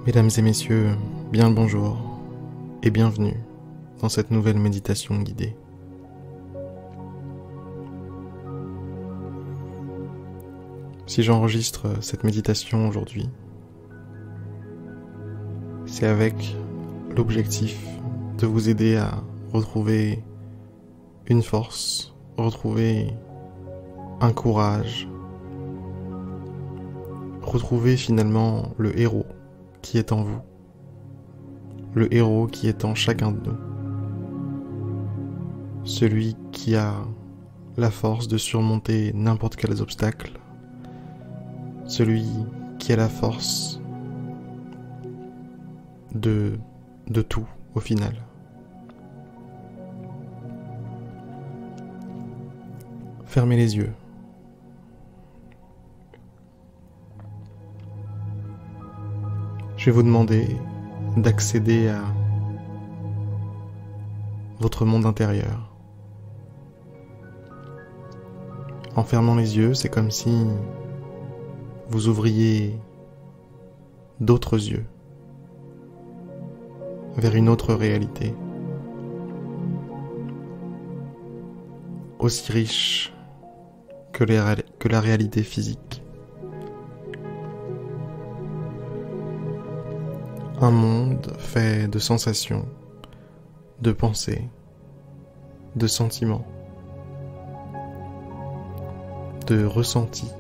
Mesdames et messieurs, bien le bonjour et bienvenue dans cette nouvelle méditation guidée. Si j'enregistre cette méditation aujourd'hui, c'est avec l'objectif de vous aider à retrouver une force, retrouver un courage, retrouver finalement le héros qui est en vous, le héros qui est en chacun de nous, celui qui a la force de surmonter n'importe quels obstacles, celui qui a la force de tout au final. Fermez les yeux. Je vais vous demander d'accéder à votre monde intérieur. En fermant les yeux, c'est comme si vous ouvriez d'autres yeux vers une autre réalité, aussi riche que la réalité physique. Un monde fait de sensations, de pensées, de sentiments, de ressentis.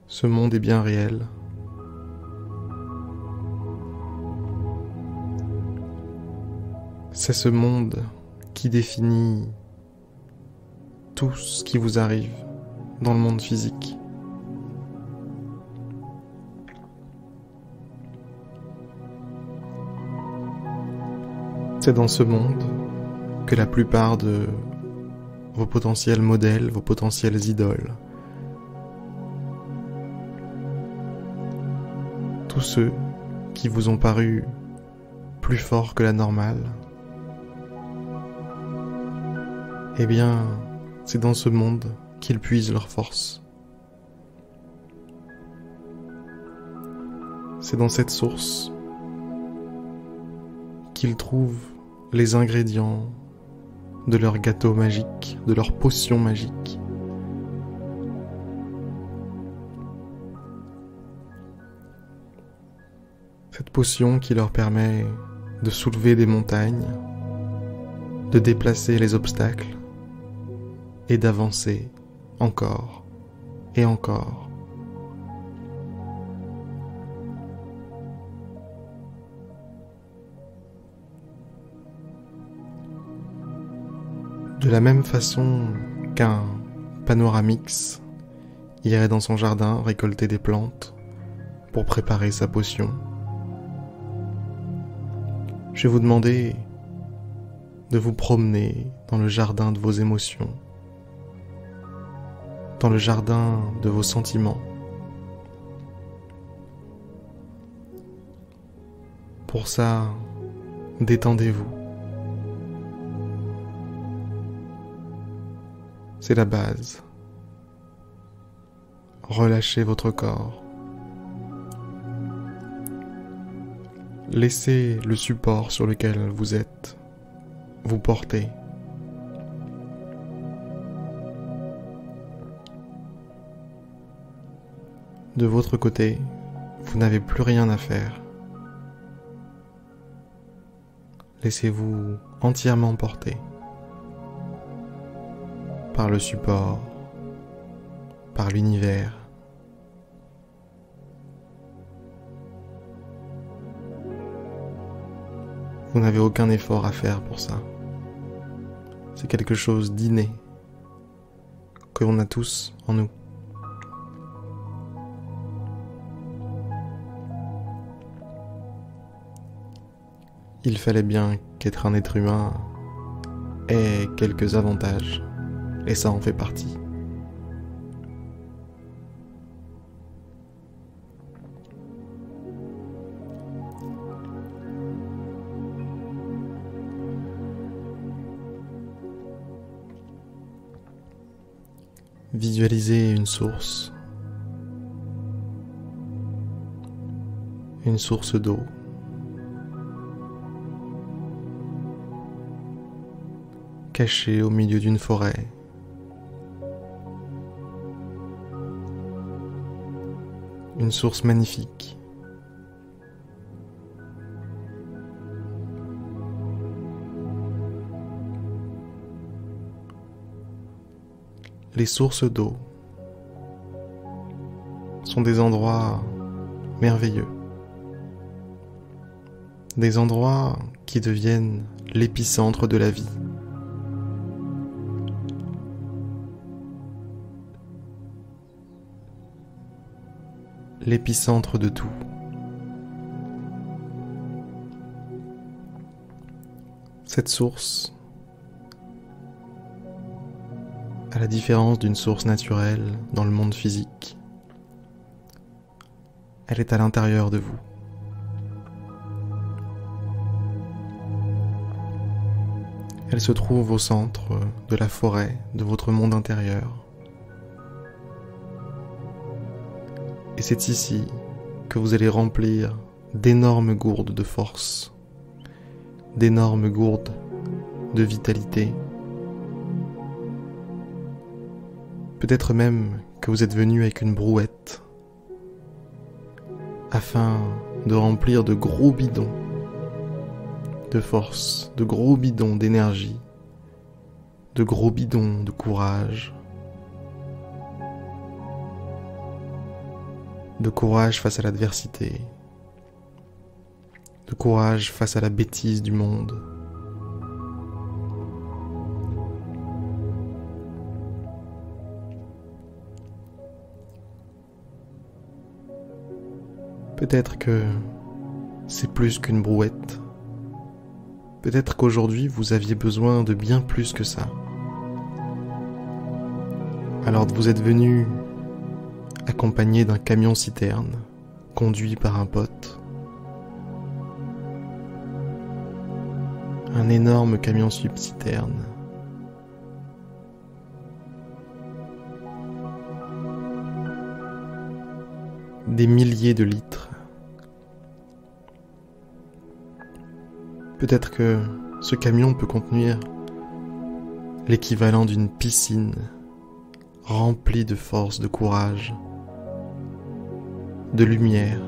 Ce monde est bien réel. C'est ce monde qui définit tout ce qui vous arrive dans le monde physique. C'est dans ce monde que la plupart de vos potentiels modèles, vos potentielles idoles, tous ceux qui vous ont paru plus forts que la normale, eh bien, c'est dans ce monde qu'ils puisent leur force. C'est dans cette source qu'ils trouvent les ingrédients de leur gâteau magique, de leur potion magique. Cette potion qui leur permet de soulever des montagnes, de déplacer les obstacles et d'avancer encore et encore. De la même façon qu'un panoramix irait dans son jardin récolter des plantes pour préparer sa potion, je vais vous demander de vous promener dans le jardin de vos émotions, dans le jardin de vos sentiments, pour ça, détendez-vous. C'est la base. Relâchez votre corps. Laissez le support sur lequel vous êtes vous porter. De votre côté, vous n'avez plus rien à faire. Laissez-vous entièrement porter par le support, par l'univers. Vous n'avez aucun effort à faire pour ça. C'est quelque chose d'inné que l'on a tous en nous. Il fallait bien qu'être un être humain ait quelques avantages, et ça en fait partie. Visualisez une source une source d'eau, cachée au milieu d'une forêt. Une source magnifique. Les sources d'eau sont des endroits merveilleux. Des endroits qui deviennent l'épicentre de la vie. L'épicentre de tout. Cette source, à la différence d'une source naturelle dans le monde physique, elle est à l'intérieur de vous. Elle se trouve au centre de la forêt de votre monde intérieur. Et c'est ici que vous allez remplir d'énormes gourdes de force, d'énormes gourdes de vitalité. Peut-être même que vous êtes venu avec une brouette afin de remplir de gros bidons de force, de gros bidons d'énergie, de gros bidons de courage, de courage face à l'adversité, de courage face à la bêtise du monde. Peut-être que c'est plus qu'une brouette. Peut-être qu'aujourd'hui vous aviez besoin de bien plus que ça. Alors vous êtes venu accompagné d'un camion-citerne, conduit par un pote. Un énorme camion-citerne. Des milliers de litres. Peut-être que ce camion peut contenir l'équivalent d'une piscine remplie de force, de courage, de lumière.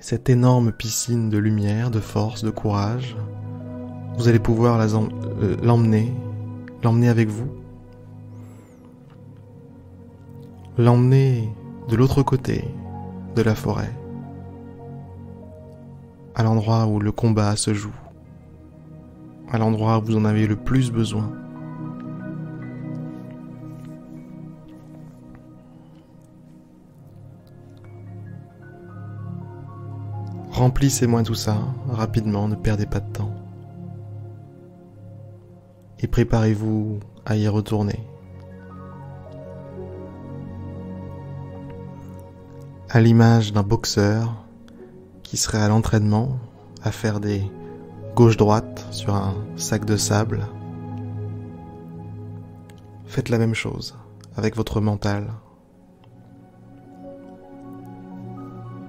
Cette énorme piscine de lumière, de force, de courage, vous allez pouvoir l'emmener avec vous. L'emmener de l'autre côté de la forêt, à l'endroit où le combat se joue, à l'endroit où vous en avez le plus besoin. Remplissez-moi tout ça rapidement, ne perdez pas de temps. Et préparez-vous à y retourner. À l'image d'un boxeur qui serait à l'entraînement, à faire des gauche-droite sur un sac de sable, faites la même chose avec votre mental.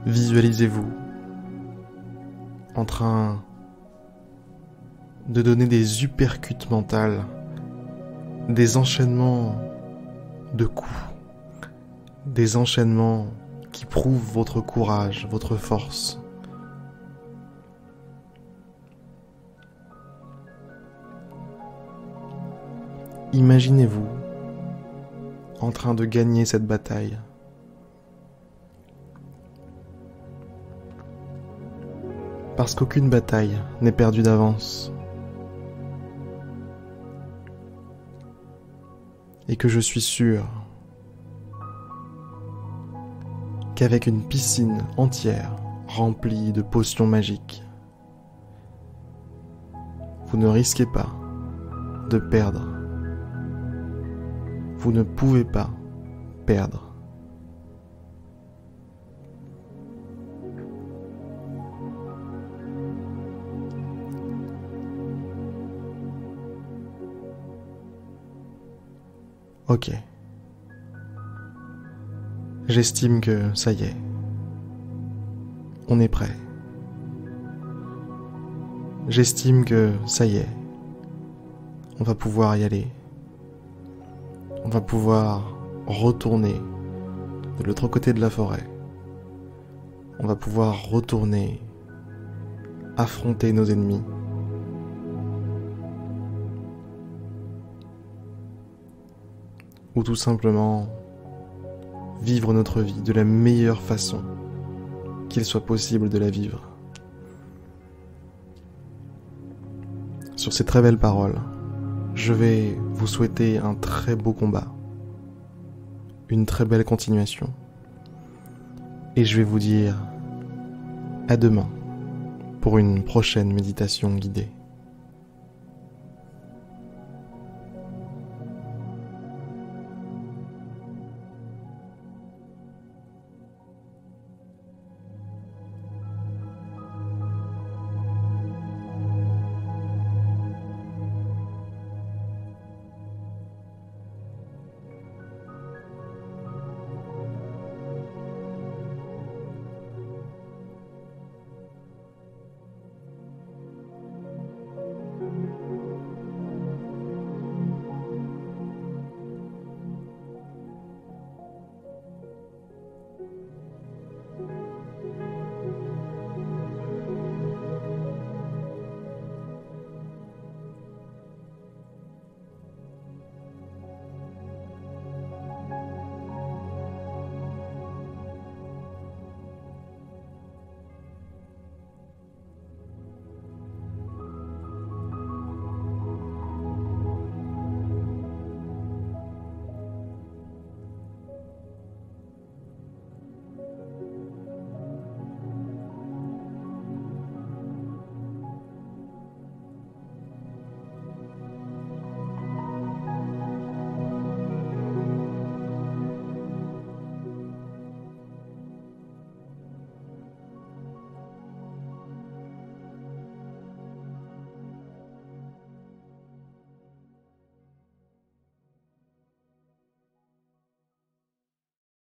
Visualisez-vous en train de donner des uppercuts mentales, des enchaînements de coups, des enchaînements qui prouvent votre courage, votre force. Imaginez-vous en train de gagner cette bataille. Parce qu'aucune bataille n'est perdue d'avance. Et que je suis sûr qu'avec une piscine entière remplie de potions magiques, vous ne risquez pas de perdre. Vous ne pouvez pas perdre. Ok. J'estime que ça y est, on est prêt. J'estime que ça y est, on va pouvoir y aller. On va pouvoir retourner de l'autre côté de la forêt. On va pouvoir retourner affronter nos ennemis. Ou tout simplement vivre notre vie de la meilleure façon qu'il soit possible de la vivre. Sur ces très belles paroles, je vais vous souhaiter un très beau combat, une très belle continuation, et je vais vous dire à demain pour une prochaine méditation guidée.